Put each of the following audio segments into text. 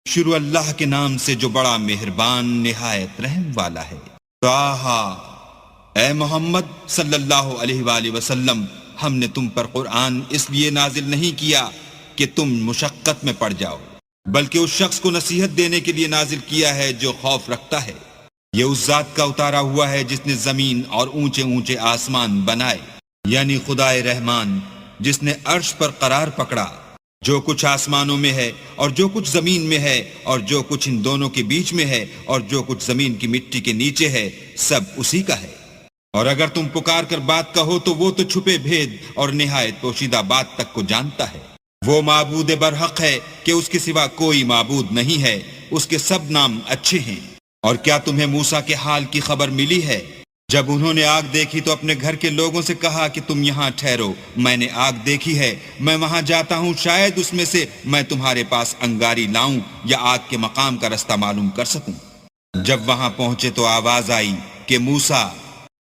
شروع اللہ کے نام سے جو بڑا مہربان نہایت رحم والا ہے۔ طٰہٰ، اے محمد صلی اللہ علیہ وآلہ وسلم، ہم نے تم پر قرآن اس لیے نازل نہیں کیا کہ تم مشقت میں پڑ جاؤ، بلکہ اس شخص کو نصیحت دینے کے لیے نازل کیا ہے جو خوف رکھتا ہے۔ یہ اس ذات کا اتارا ہوا ہے جس نے زمین اور اونچے اونچے آسمان بنائے، یعنی خدائے رحمان جس نے عرش پر قرار پکڑا۔ جو کچھ آسمانوں میں ہے اور جو کچھ زمین میں ہے اور جو کچھ ان دونوں کے بیچ میں ہے اور جو کچھ زمین کی مٹی کے نیچے ہے، سب اسی کا ہے۔ اور اگر تم پکار کر بات کہو تو وہ تو چھپے بھید اور نہایت پوشیدہ بات تک کو جانتا ہے۔ وہ معبود برحق ہے کہ اس کے سوا کوئی معبود نہیں ہے، اس کے سب نام اچھے ہیں۔ اور کیا تمہیں موسیٰ کے حال کی خبر ملی ہے؟ جب انہوں نے آگ دیکھی تو اپنے گھر کے لوگوں سے کہا کہ تم یہاں ٹھہرو، میں نے آگ دیکھی ہے، میں وہاں جاتا ہوں، شاید اس میں سے میں تمہارے پاس انگاری لاؤں یا آگ کے مقام کا رستہ معلوم کر سکوں۔ جب وہاں پہنچے تو آواز آئی کہ موسیٰ،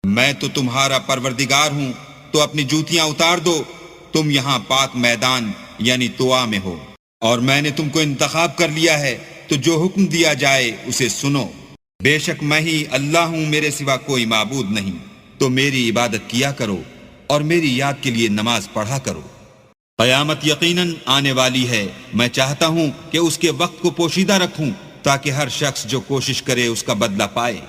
میں تو تمہارا پروردگار ہوں، تو اپنی جوتیاں اتار دو، تم یہاں پاک میدان یعنی طوا میں ہو، اور میں نے تم کو انتخاب کر لیا ہے، تو جو حکم دیا جائے اسے سنو۔ بے شک میں ہی اللہ ہوں، میرے سوا کوئی معبود نہیں، تو میری عبادت کیا کرو اور میری یاد کے لیے نماز پڑھا کرو۔ قیامت یقیناً آنے والی ہے، میں چاہتا ہوں کہ اس کے وقت کو پوشیدہ رکھوں تاکہ ہر شخص جو کوشش کرے اس کا بدلہ پائے۔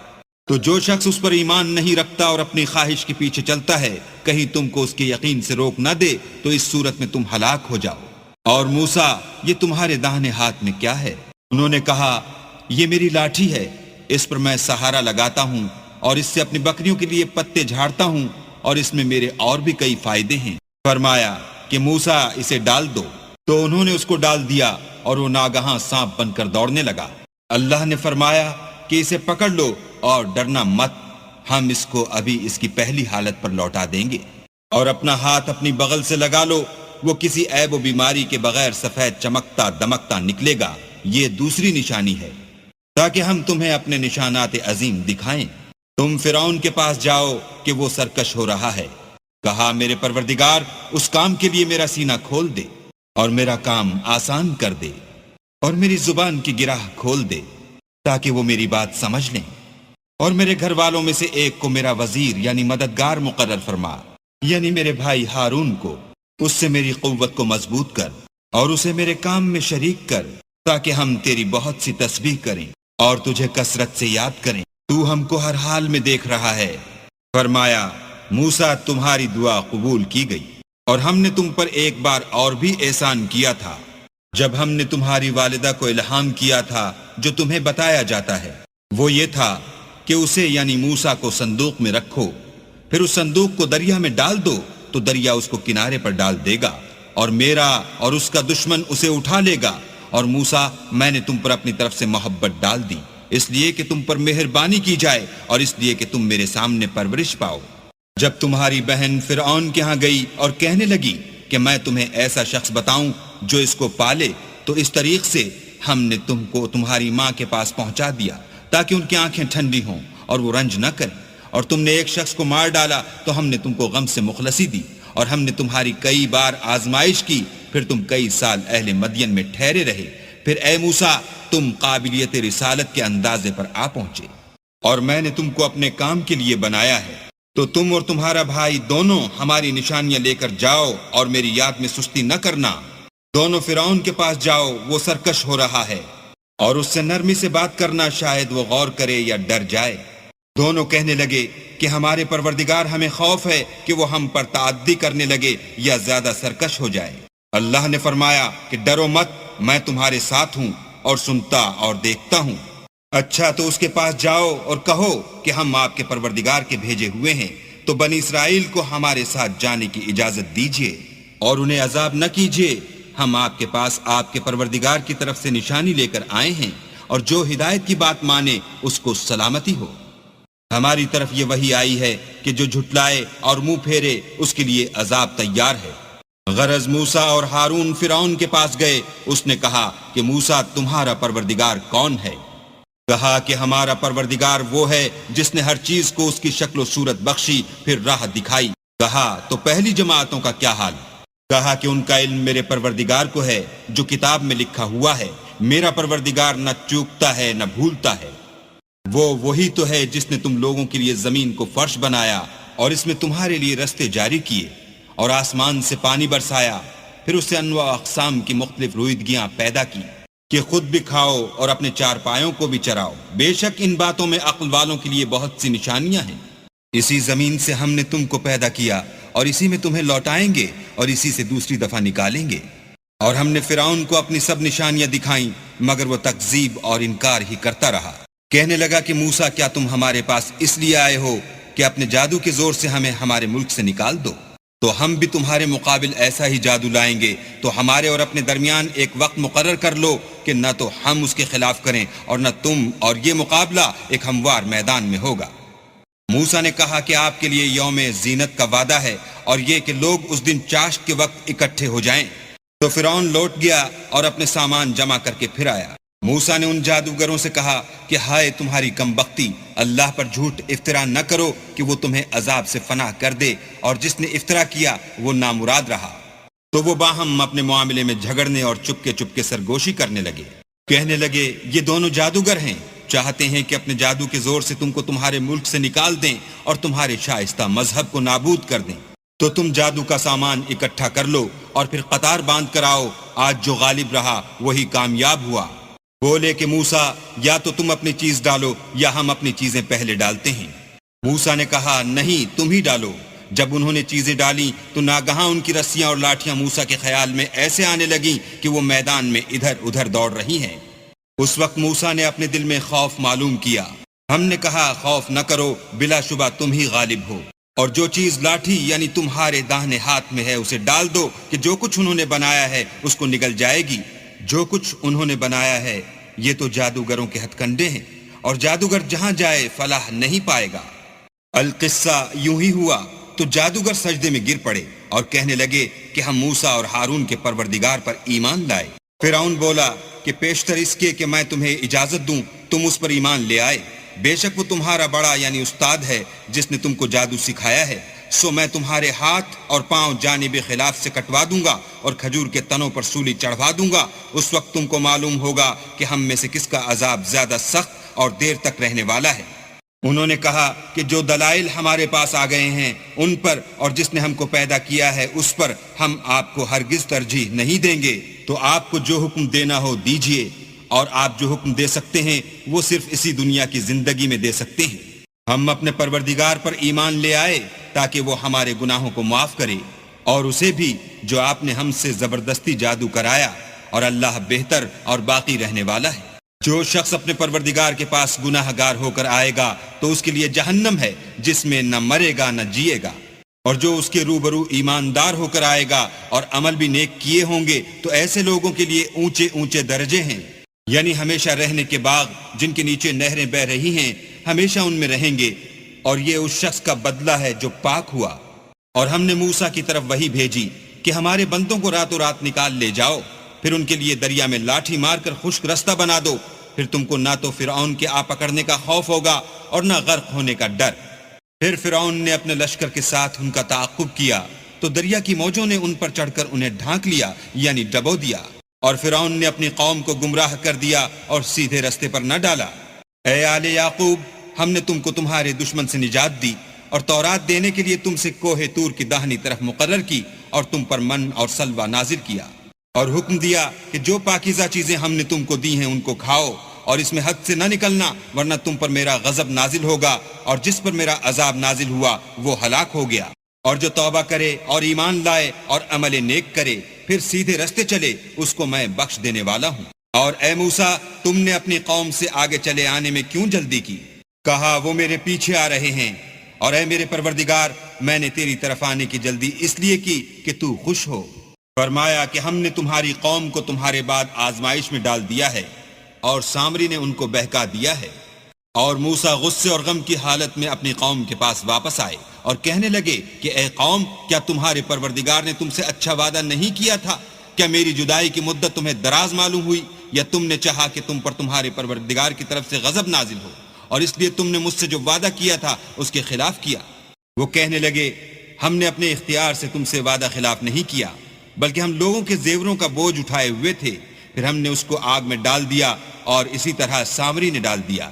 تو جو شخص اس پر ایمان نہیں رکھتا اور اپنی خواہش کے پیچھے چلتا ہے، کہیں تم کو اس کے یقین سے روک نہ دے تو اس صورت میں تم ہلاک ہو جاؤ۔ اور موسیٰ، یہ تمہارے داہنے ہاتھ میں کیا ہے؟ انہوں نے کہا، یہ میری لاٹھی ہے، اس پر میں سہارا لگاتا ہوں اور اس سے اپنی بکریوں کے لیے پتے جھاڑتا ہوں، اور اس میں میرے اور بھی کئی فائدے ہیں۔ فرمایا کہ موسیٰ اسے ڈال دو، تو انہوں نے اس کو ڈال دیا اور وہ ناگہاں سانپ بن کر دوڑنے لگا۔ اللہ نے فرمایا کہ اسے پکڑ لو اور ڈرنا مت، ہم اس کو ابھی اس کی پہلی حالت پر لوٹا دیں گے۔ اور اپنا ہاتھ اپنی بغل سے لگا لو، وہ کسی عیب و بیماری کے بغیر سفید چمکتا دمکتا نکلے گا، یہ دوسری نشانی ہے تاکہ ہم تمہیں اپنے نشانات عظیم دکھائیں۔ تم فرعون کے پاس جاؤ کہ وہ سرکش ہو رہا ہے۔ کہا، میرے پروردگار اس کام کے لیے میرا سینہ کھول دے اور میرا کام آسان کر دے، اور میری زبان کی گرہ کھول دے تاکہ وہ میری بات سمجھ لیں، اور میرے گھر والوں میں سے ایک کو میرا وزیر یعنی مددگار مقرر فرما، یعنی میرے بھائی ہارون کو۔ اس سے میری قوت کو مضبوط کر اور اسے میرے کام میں شریک کر تاکہ ہم تیری بہت سی تسبیح کریں اور تجھے کثرت سے یاد کریں، تو ہم کو ہر حال میں دیکھ رہا ہے۔ فرمایا، موسیٰ تمہاری دعا قبول کی گئی، اور ہم نے تم پر ایک بار اور بھی احسان کیا تھا جب ہم نے تمہاری والدہ کو الہام کیا تھا جو تمہیں بتایا جاتا ہے۔ وہ یہ تھا کہ اسے یعنی موسیٰ کو صندوق میں رکھو، پھر اس صندوق کو دریا میں ڈال دو تو دریا اس کو کنارے پر ڈال دے گا، اور میرا اور اس کا دشمن اسے اٹھا لے گا۔ اور موسیٰ، میں نے تم پر اپنی طرف سے محبت ڈال دی، اس لیے کہ تم پر مہربانی کی جائے اور اس لیے کہ تم میرے سامنے پرورش پاؤ۔ جب تمہاری بہن فرعون کے ہاں گئی اور کہنے لگی کہ میں تمہیں ایسا شخص بتاؤں جو اس کو پالے، تو اس طریق سے ہم نے تم کو تمہاری ماں کے پاس پہنچا دیا تاکہ ان کی آنکھیں ٹھنڈی ہوں اور وہ رنج نہ کریں۔ اور تم نے ایک شخص کو مار ڈالا تو ہم نے تم کو غم سے مخلصی دی، اور ہم نے تمہاری کئی بار آزمائش کی، پھر تم کئی سال اہل مدین میں ٹھہرے رہے، پھر اے موسیٰ تم قابلیت رسالت کے اندازے پر آ پہنچے، اور میں نے تم کو اپنے کام کے لیے بنایا ہے، تو تم اور تمہارا بھائی دونوں ہماری نشانیاں لے کر جاؤ اور میری یاد میں سستی نہ کرنا۔ دونوں فرعون کے پاس جاؤ، وہ سرکش ہو رہا ہے، اور اس سے نرمی سے بات کرنا، شاید وہ غور کرے یا ڈر جائے۔ دونوں کہنے لگے کہ ہمارے پروردگار ہمیں خوف ہے کہ وہ ہم پر تعدی کرنے لگے یا زیادہ سرکش ہو جائے۔ اللہ نے فرمایا کہ ڈرو مت، میں تمہارے ساتھ ہوں اور سنتا اور دیکھتا ہوں۔ اچھا، تو اس کے پاس جاؤ اور کہو کہ ہم آپ کے پروردگار کے بھیجے ہوئے ہیں، تو بنی اسرائیل کو ہمارے ساتھ جانے کی اجازت دیجیے اور انہیں عذاب نہ کیجیے۔ ہم آپ کے پاس آپ کے پروردگار کی طرف سے نشانی لے کر آئے ہیں، اور جو ہدایت کی بات مانے اس کو سلامتی ہو۔ ہماری طرف یہ وحی آئی ہے کہ جو جھٹلائے اور منہ پھیرے اس کے لیے عذاب تیار ہے۔ غرض موسیٰ اور ہارون فرعون کے پاس گئے، اس نے کہا کہ موسیٰ تمہارا پروردگار کون ہے؟ کہا کہ ہمارا پروردگار وہ ہے جس نے ہر چیز کو اس کی شکل و صورت بخشی، پھر راہ دکھائی۔ کہا تو پہلی جماعتوں کا کیا حال؟ کہا کہ ان کا علم میرے پروردگار کو ہے جو کتاب میں لکھا ہوا ہے، میرا پروردگار نہ چوکتا ہے نہ بھولتا ہے۔ وہی تو ہے جس نے تم لوگوں کے لیے زمین کو فرش بنایا اور اس میں تمہارے لیے رستے جاری کیے، اور آسمان سے پانی برسایا، پھر اس سے انواع اقسام کی مختلف رویدگیاں پیدا کی کہ خود بھی کھاؤ اور اپنے چار پایوں کو بھی چراؤ۔ بے شک ان باتوں میں عقل والوں کے لیے بہت سی نشانیاں ہیں۔ اسی زمین سے ہم نے تم کو پیدا کیا اور اسی میں تمہیں لوٹائیں گے اور اسی سے دوسری دفعہ نکالیں گے۔ اور ہم نے فرعون کو اپنی سب نشانیاں دکھائیں، مگر وہ تکذیب اور انکار ہی کرتا رہا۔ کہنے لگا کہ موسیٰ، کیا تم ہمارے پاس اس لیے آئے ہو کہ اپنے جادو کے زور سے ہمیں ہمارے ملک سے نکال دو؟ تو ہم بھی تمہارے مقابل ایسا ہی جادو لائیں گے، تو ہمارے اور اپنے درمیان ایک وقت مقرر کر لو کہ نہ تو ہم اس کے خلاف کریں اور نہ تم، اور یہ مقابلہ ایک ہموار میدان میں ہوگا۔ موسیٰ نے کہا کہ آپ کے لیے یوم زینت کا وعدہ ہے، اور یہ کہ لوگ اس دن چاشت کے وقت اکٹھے ہو جائیں۔ تو فرعون لوٹ گیا اور اپنے سامان جمع کر کے پھر آیا۔ موسیٰ نے ان جادوگروں سے کہا کہ ہائے تمہاری کم بختی، اللہ پر جھوٹ افطرا نہ کرو کہ وہ تمہیں عذاب سے فنا کر دے، اور جس نے افطرا کیا وہ نامراد رہا۔ تو وہ باہم اپنے معاملے میں جھگڑنے اور چپکے چپکے سرگوشی کرنے لگے۔ کہنے لگے یہ دونوں جادوگر ہیں، چاہتے ہیں کہ اپنے جادو کے زور سے تم کو تمہارے ملک سے نکال دیں اور تمہارے شائستہ مذہب کو نابود کر دیں۔ تو تم جادو کا سامان اکٹھا کر لو اور پھر قطار باندھ کر آؤ، آج جو غالب رہا وہی کامیاب ہوا۔ بولے کہ موسیٰ، یا تو تم اپنی چیز ڈالو یا ہم اپنی چیزیں پہلے ڈالتے ہیں۔ موسیٰ نے کہا نہیں، تم ہی ڈالو۔ جب انہوں نے چیزیں ڈالی تو ناگہاں ان کی رسیاں اور لاٹھیاں موسیٰ کے خیال میں ایسے آنے لگیں کہ وہ میدان میں ادھر ادھر دوڑ رہی ہیں۔ اس وقت موسیٰ نے اپنے دل میں خوف معلوم کیا۔ ہم نے کہا خوف نہ کرو، بلا شبہ تم ہی غالب ہو، اور جو چیز لاٹھی یعنی تمہارے داہنے ہاتھ میں ہے اسے ڈال دو کہ جو کچھ انہوں نے بنایا ہے اس کو نگل جائے گی۔ جو کچھ انہوں نے بنایا ہے یہ تو جادوگروں کے ہتھ کنڈے ہیں، اور جادوگر جہاں جائے فلاح نہیں پائے گا۔ القصہ یوں ہی ہوا تو جادوگر سجدے میں گر پڑے اور کہنے لگے کہ ہم موسیٰ اور ہارون کے پروردگار پر ایمان لائے۔ فرعون بولا کہ پیشتر اس کے کہ میں تمہیں اجازت دوں تم اس پر ایمان لے آئے، بے شک وہ تمہارا بڑا یعنی استاد ہے جس نے تم کو جادو سکھایا ہے، سو میں تمہارے ہاتھ اور پاؤں جانب خلاف سے کٹوا دوں گا اور کھجور کے تنوں پر سولی چڑھوا دوں گا۔ اس وقت تم کو معلوم ہوگا کہ ہم میں سے کس کا عذاب زیادہ سخت اور دیر تک رہنے والا ہے۔ انہوں نے کہا کہ جو دلائل ہمارے پاس آ گئے ہیں ان پر اور جس نے ہم کو پیدا کیا ہے اس پر ہم آپ کو ہرگز ترجیح نہیں دیں گے، تو آپ کو جو حکم دینا ہو دیجئے، اور آپ جو حکم دے سکتے ہیں وہ صرف اسی دنیا کی زندگی میں دے سکتے ہیں۔ ہم اپنے پروردگار پر ایمان لے آئے تاکہ وہ ہمارے گناہوں کو معاف کرے، اور اسے بھی جو آپ نے ہم سے زبردستی جادو کرایا، اور اللہ بہتر اور باقی رہنے والا ہے۔ جو شخص اپنے پروردگار کے پاس گناہ گار ہو کر آئے گا تو اس کے لیے جہنم ہے جس میں نہ مرے گا نہ جیے گا، اور جو اس کے روبرو ایماندار ہو کر آئے گا اور عمل بھی نیک کیے ہوں گے تو ایسے لوگوں کے لیے اونچے اونچے درجے ہیں، یعنی ہمیشہ رہنے کے باغ جن کے نیچے نہریں بہ رہی ہیں، ہمیشہ ان میں رہیں گے، اور یہ اس شخص کا بدلہ ہے جو پاک ہوا۔ اور ہم نے موسیٰ کی طرف وحی بھیجی کہ ہمارے بندوں کو راتوں رات نکال لے جاؤ، پھر ان کے لیے دریا میں لاٹھی مار کر خشک رستہ بنا دو، پھر تم کو نہ تو فرعون کے آ پکڑنے کا خوف ہوگا اور نہ غرق ہونے کا ڈر۔ پھر فرعون نے اپنے لشکر کے ساتھ ان کا تعاقب کیا تو دریا کی موجوں نے ان پر چڑھ کر انہیں ڈھانک لیا یعنی ڈبو دیا، اور فرعون نے اپنی قوم کو گمراہ کر دیا اور سیدھے رستے پر نہ ڈالا۔ اے آل یعقوب، ہم نے تم کو تمہارے دشمن سے نجات دی اور تورات دینے کے لیے تم سے کوہ طور کی داہنی طرف مقرر کی، اور تم پر من اور سلوہ نازل کیا، اور حکم دیا کہ جو پاکیزہ چیزیں ہم نے تم کو دی ہیں ان کو کھاؤ، اور اس میں حد سے نہ نکلنا ورنہ تم پر میرا غضب نازل ہوگا، اور جس پر میرا عذاب نازل ہوا وہ ہلاک ہو گیا۔ اور جو توبہ کرے اور ایمان لائے اور عمل نیک کرے پھر سیدھے رستے چلے اس کو میں بخش دینے والا ہوں۔ اور اے موسیٰ، تم نے اپنی قوم سے آگے چلے آنے میں کیوں جلدی کی؟ کہا وہ میرے پیچھے آ رہے ہیں، اور اے میرے پروردگار، میں نے تیری طرف آنے کی جلدی اس لیے کی کہ تو خوش ہو۔ فرمایا کہ ہم نے تمہاری قوم کو تمہارے بعد آزمائش میں ڈال دیا ہے، اور سامری نے ان کو بہکا دیا ہے۔ اور موسیٰ غصے اور غم کی حالت میں اپنی قوم کے پاس واپس آئے اور کہنے لگے کہ اے قوم، کیا تمہارے پروردگار نے تم سے اچھا وعدہ نہیں کیا تھا؟ کیا میری جدائی کی مدت تمہیں دراز معلوم ہوئی، یا تم نے چاہا کہ تم پر تمہارے پروردگار کی طرف سے غضب نازل ہو، اور اس لیے تم نے مجھ سے جو وعدہ کیا تھا اس کے خلاف کیا؟ وہ کہنے لگے ہم نے اپنے اختیار سے تم سے وعدہ خلاف نہیں کیا، بلکہ ہم لوگوں کے زیوروں کا بوجھ اٹھائے ہوئے تھے، پھر ہم نے اس کو آگ میں ڈال دیا اور اسی طرح سامری نے ڈال دیا۔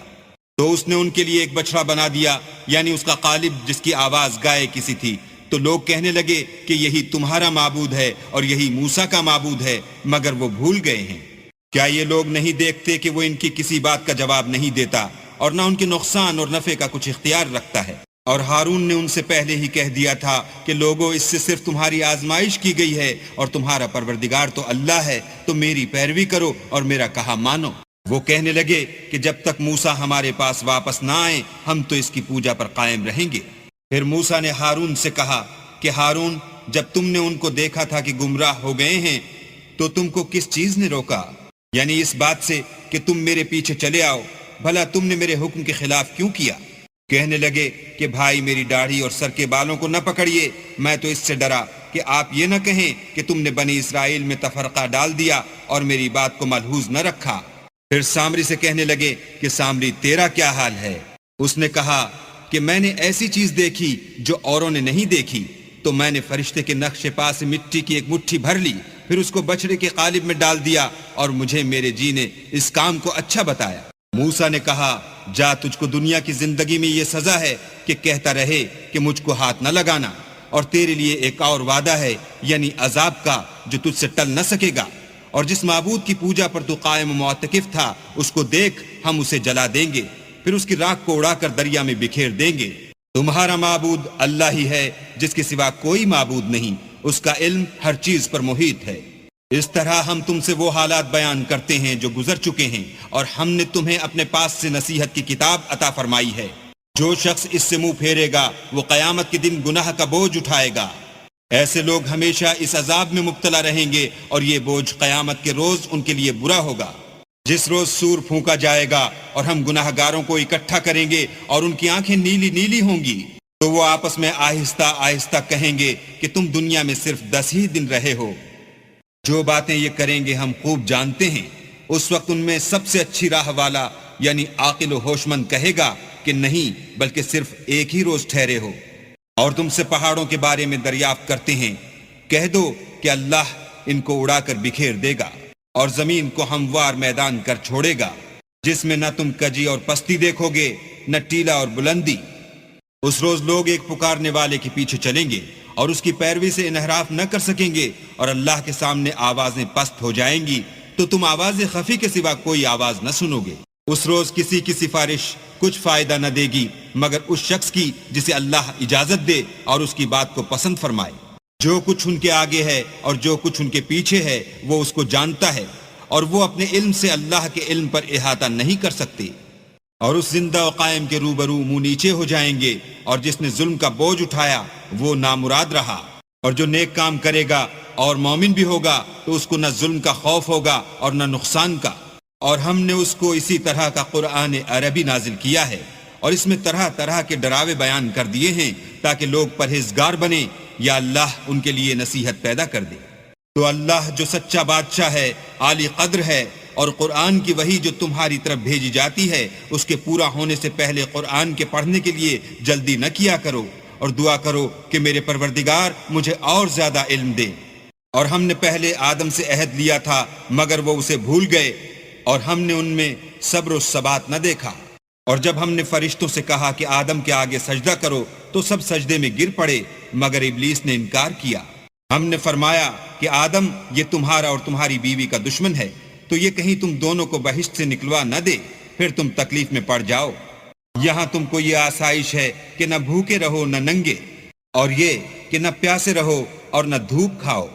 تو اس نے ان کے لیے ایک بچڑا بنا دیا، یعنی اس کا قالب جس کی آواز گائے کسی تھی۔ تو لوگ کہنے لگے کہ یہی تمہارا معبود ہے اور یہی موسیٰ کا معبود ہے، مگر وہ بھول گئے ہیں۔ کیا یہ لوگ نہیں دیکھتے کہ وہ ان کی کسی بات کا جواب نہیں دیتا اور نہ ان کے نقصان اور نفع کا کچھ اختیار رکھتا ہے؟ اور ہارون نے ان سے پہلے ہی کہہ دیا تھا کہ لوگوں، اس سے صرف تمہاری آزمائش کی گئی ہے اور تمہارا پروردگار تو اللہ ہے، تو میری پیروی کرو اور میرا کہا مانو۔ وہ کہنے لگے کہ جب تک موسیٰ ہمارے پاس واپس نہ آئیں ہم تو اس کی پوجا پر قائم رہیں گے۔ پھر موسیٰ نے ہارون سے کہا کہ ہارون، جب تم نے ان کو دیکھا تھا کہ گمراہ ہو گئے ہیں تو تم کو کس چیز نے روکا؟ یعنی اس بات سے کہ تم میرے پیچھے چلے آؤ، بھلا تم نے میرے حکم کے خلاف کیوں کیا؟ کہنے لگے کہ بھائی میری داڑھی اور سر کے بالوں کو نہ پکڑیے، میں تو اس سے ڈرا کہ آپ یہ نہ کہیں کہ تم نے بنی اسرائیل میں تفرقہ ڈال دیا اور میری بات کو ملحوظ نہ رکھا۔ پھر سامری سے کہنے لگے کہ سامری تیرا کیا حال ہے؟ اس نے کہا کہ میں نے ایسی چیز دیکھی جو اوروں نے نہیں دیکھی، تو میں نے فرشتے کے نقش پا سے مٹی کی ایک مٹھی بھر لی، پھر اس کو بچڑے کے قالب میں ڈال دیا اور مجھے میرے جی نے اس کام کو اچھا بتایا۔ موسیٰ نے کہا جا، تجھ کو دنیا کی زندگی میں یہ سزا ہے کہ کہتا رہے کہ مجھ کو ہاتھ نہ لگانا، اور تیرے لیے ایک اور وعدہ ہے، یعنی عذاب کا جو تجھ سے ٹل نہ سکے گا، اور جس معبود کی پوجا پر تو قائم و معتکف تھا اس کو دیکھ، ہم اسے جلا دیں گے، پھر اس کی راکھ کو اڑا کر دریا میں بکھیر دیں گے۔ تمہارا معبود اللہ ہی ہے جس کے سوا کوئی معبود نہیں، اس کا علم ہر چیز پر محیط ہے۔ اس طرح ہم تم سے وہ حالات بیان کرتے ہیں جو گزر چکے ہیں، اور ہم نے تمہیں اپنے پاس سے نصیحت کی کتاب عطا فرمائی ہے۔ جو شخص اس سے منہ پھیرے گا وہ قیامت کے دن گناہ کا بوجھ اٹھائے گا۔ ایسے لوگ ہمیشہ اس عذاب میں مبتلا رہیں گے، اور یہ بوجھ قیامت کے روز ان کے لیے برا ہوگا، جس روز سور پھونکا جائے گا اور ہم گناہ گاروں کو اکٹھا کریں گے اور ان کی آنکھیں نیلی نیلی ہوں گی، تو وہ آپس میں آہستہ آہستہ کہیں گے کہ تم دنیا میں صرف 10 ہی دن رہے ہو۔ جو باتیں یہ کریں گے ہم خوب جانتے ہیں۔ اس وقت ان میں سب سے اچھی راہ والا یعنی عاقل و ہوش مند کہے گا کہ نہیں، بلکہ صرف ایک ہی روز ٹھہرے ہو۔ اور تم سے پہاڑوں کے بارے میں دریافت کرتے ہیں، کہہ دو کہ اللہ ان کو اڑا کر بکھیر دے گا اور زمین کو ہموار میدان کر چھوڑے گا، جس میں نہ تم کجی اور پستی دیکھو گے، نہ ٹیلا اور بلندی۔ اس روز لوگ ایک پکارنے والے کے پیچھے چلیں گے اور اس کی پیروی سے انحراف نہ کر سکیں گے، اور اللہ کے سامنے آوازیں پست ہو جائیں گی تو تم آواز خفی کے سوا کوئی آواز نہ سنو گے۔ اس روز کسی کی سفارش کچھ فائدہ نہ دے گی مگر اس شخص کی جسے اللہ اجازت دے اور اس کی بات کو پسند فرمائے۔ جو کچھ ان کے آگے ہے اور جو کچھ ان کے پیچھے ہے وہ اس کو جانتا ہے، اور وہ اپنے علم سے اللہ کے علم پر احاطہ نہیں کر سکتے۔ اور اس زندہ و قائم کے روبرو منہ نیچے ہو جائیں گے، اور جس نے ظلم کا بوجھ اٹھایا وہ نامراد رہا، اور جو نیک کام کرے گا اور مومن بھی ہوگا تو اس کو نہ ظلم کا خوف ہوگا اور نہ نقصان کا۔ اور ہم نے اس کو اسی طرح کا قرآن عربی نازل کیا ہے، اور اس میں طرح طرح کے ڈراوے بیان کر دیے ہیں تاکہ لوگ پرہیزگار بنیں یا اللہ ان کے لیے نصیحت پیدا کر دے۔ تو اللہ جو سچا بادشاہ ہے، عالی قدر ہے، اور قرآن کی وحی جو تمہاری طرف بھیجی جاتی ہے اس کے پورا ہونے سے پہلے قرآن کے پڑھنے کے لیے جلدی نہ کیا کرو، اور دعا کرو کہ میرے پروردگار مجھے اور زیادہ علم دے۔ اور ہم نے پہلے آدم سے عہد لیا تھا مگر وہ اسے بھول گئے، اور ہم نے ان میں صبر و ثبات نہ دیکھا۔ اور جب ہم نے فرشتوں سے کہا کہ آدم کے آگے سجدہ کرو تو سب سجدے میں گر پڑے مگر ابلیس نے انکار کیا۔ ہم نے فرمایا کہ آدم، یہ تمہارا اور تمہاری بیوی کا دشمن ہے، تو یہ کہیں تم دونوں کو بہشت سے نکلوا نہ دے، پھر تم تکلیف میں پڑ جاؤ۔ یہاں تم کو یہ آسائش ہے کہ نہ بھوکے رہو نہ ننگے، اور یہ کہ نہ پیاسے رہو اور نہ دھوپ کھاؤ۔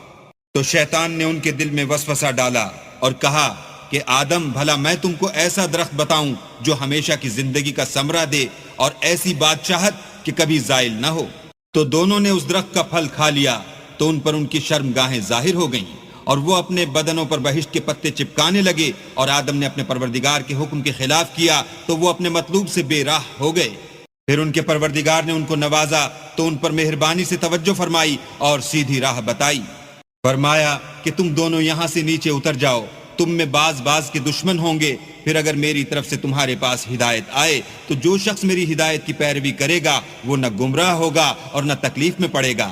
تو شیطان نے ان کے دل میں وسوسہ ڈالا اور کہا کہ آدم، بھلا میں تم کو ایسا درخت بتاؤں جو ہمیشہ کی زندگی کا ثمرہ دے اور ایسی بادشاہت کہ کبھی زائل نہ ہو؟ تو دونوں نے اس درخت کا پھل کھا لیا تو ان پر ان کی شرمگاہیں ظاہر ہو گئیں، اور وہ اپنے بدنوں پر بہشت کے پتے چپکانے لگے، اور آدم نے اپنے پروردگار کے حکم کے خلاف کیا تو وہ اپنے مطلوب سے بے راہ ہو گئے۔ پھر ان کے پروردگار نے ان کو نوازا تو ان پر مہربانی سے توجہ فرمائی اور سیدھی راہ بتائی۔ فرمایا کہ تم دونوں یہاں سے نیچے اتر جاؤ، تم میں بعض کے دشمن ہوں گے، پھر اگر میری طرف سے تمہارے پاس ہدایت آئے تو جو شخص میری ہدایت کی پیروی کرے گا وہ نہ گمراہ ہوگا اور نہ تکلیف میں پڑے گا۔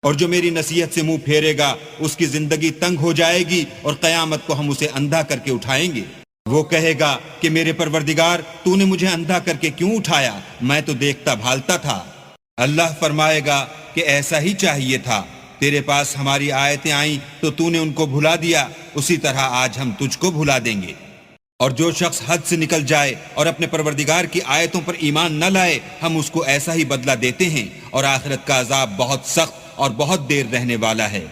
اور جو میری نصیحت سے منہ پھیرے گا اس کی زندگی تنگ ہو جائے گی اور قیامت کو ہم اسے اندھا کر کے اٹھائیں گے۔ وہ کہے گا کہ میرے پروردگار تو نے مجھے اندھا کر کے کیوں اٹھایا، میں تو دیکھتا بھالتا تھا۔ اللہ فرمائے گا کہ ایسا ہی چاہیے تھا، تیرے پاس ہماری آیتیں آئیں تو نے ان کو بھلا دیا، اسی طرح آج ہم تجھ کو بھلا دیں گے۔ اور جو شخص حد سے نکل جائے اور اپنے پروردگار کی آیتوں پر ایمان نہ لائے، ہم اس کو ایسا ہی بدلہ دیتے ہیں، اور آخرت کا عذاب بہت سخت اور بہت دیر رہنے والا ہے۔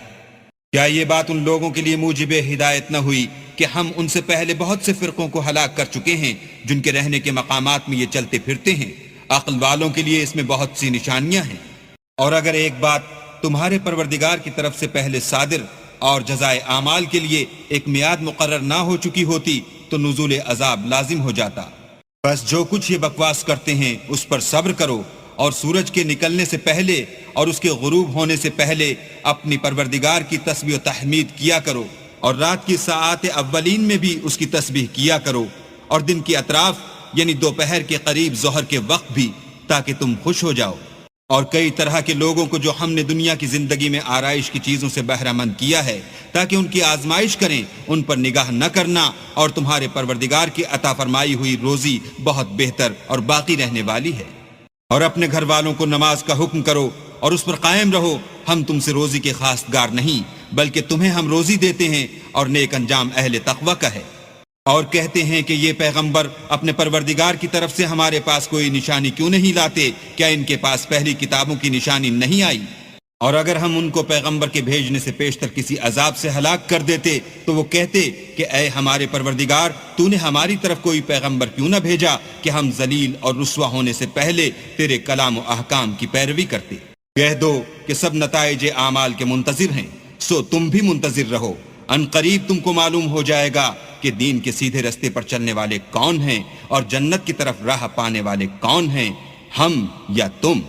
کیا یہ بات ان لوگوں کے لیے موجب ہدایت نہ ہوئی کہ ہم ان سے پہلے بہت سے فرقوں کو ہلاک کر چکے ہیں جن کے رہنے کے مقامات میں یہ چلتے پھرتے ہیں؟ عقل والوں کے لیے اس میں بہت سی نشانیاں ہیں۔ اور اگر ایک بات تمہارے پروردگار کی طرف سے پہلے صادر اور جزائے اعمال کے لیے ایک میعاد مقرر نہ ہو چکی ہوتی تو نزول عذاب لازم ہو جاتا۔ بس جو کچھ یہ بکواس کرتے ہیں اس پر صبر کرو، اور سورج کے نکلنے سے پہلے اور اس کے غروب ہونے سے پہلے اپنی پروردگار کی تسبیح و تحمید کیا کرو، اور رات کی ساعات اولین میں بھی اس کی تسبیح کیا کرو، اور دن کی اطراف یعنی دوپہر کے قریب ظہر کے وقت بھی، تاکہ تم خوش ہو جاؤ۔ اور کئی طرح کے لوگوں کو جو ہم نے دنیا کی زندگی میں آرائش کی چیزوں سے بہرہ مند کیا ہے تاکہ ان کی آزمائش کریں، ان پر نگاہ نہ کرنا، اور تمہارے پروردگار کی عطا فرمائی ہوئی روزی بہت بہتر اور باقی رہنے والی ہے۔ اور اپنے گھر والوں کو نماز کا حکم کرو اور اس پر قائم رہو، ہم تم سے روزی کے خواستگار نہیں بلکہ تمہیں ہم روزی دیتے ہیں، اور نیک انجام اہل تقوی کا ہے۔ اور کہتے ہیں کہ یہ پیغمبر اپنے پروردگار کی طرف سے ہمارے پاس کوئی نشانی کیوں نہیں لاتے، کیا ان کے پاس پہلی کتابوں کی نشانی نہیں آئی؟ اور اگر ہم ان کو پیغمبر کے بھیجنے سے پیشتر کسی عذاب سے ہلاک کر دیتے تو وہ کہتے کہ اے ہمارے پروردگار تو نے ہماری طرف کوئی پیغمبر کیوں نہ بھیجا کہ ہم ذلیل اور رسوا ہونے سے پہلے تیرے کلام و احکام کی پیروی کرتے۔ کہہ دو کہ سب نتائج اعمال کے منتظر ہیں، سو تم بھی منتظر رہو، ان قریب تم کو معلوم ہو جائے گا کہ دین کے سیدھے رستے پر چلنے والے کون ہیں اور جنت کی طرف راہ پانے والے کون ہیں، ہم یا تم۔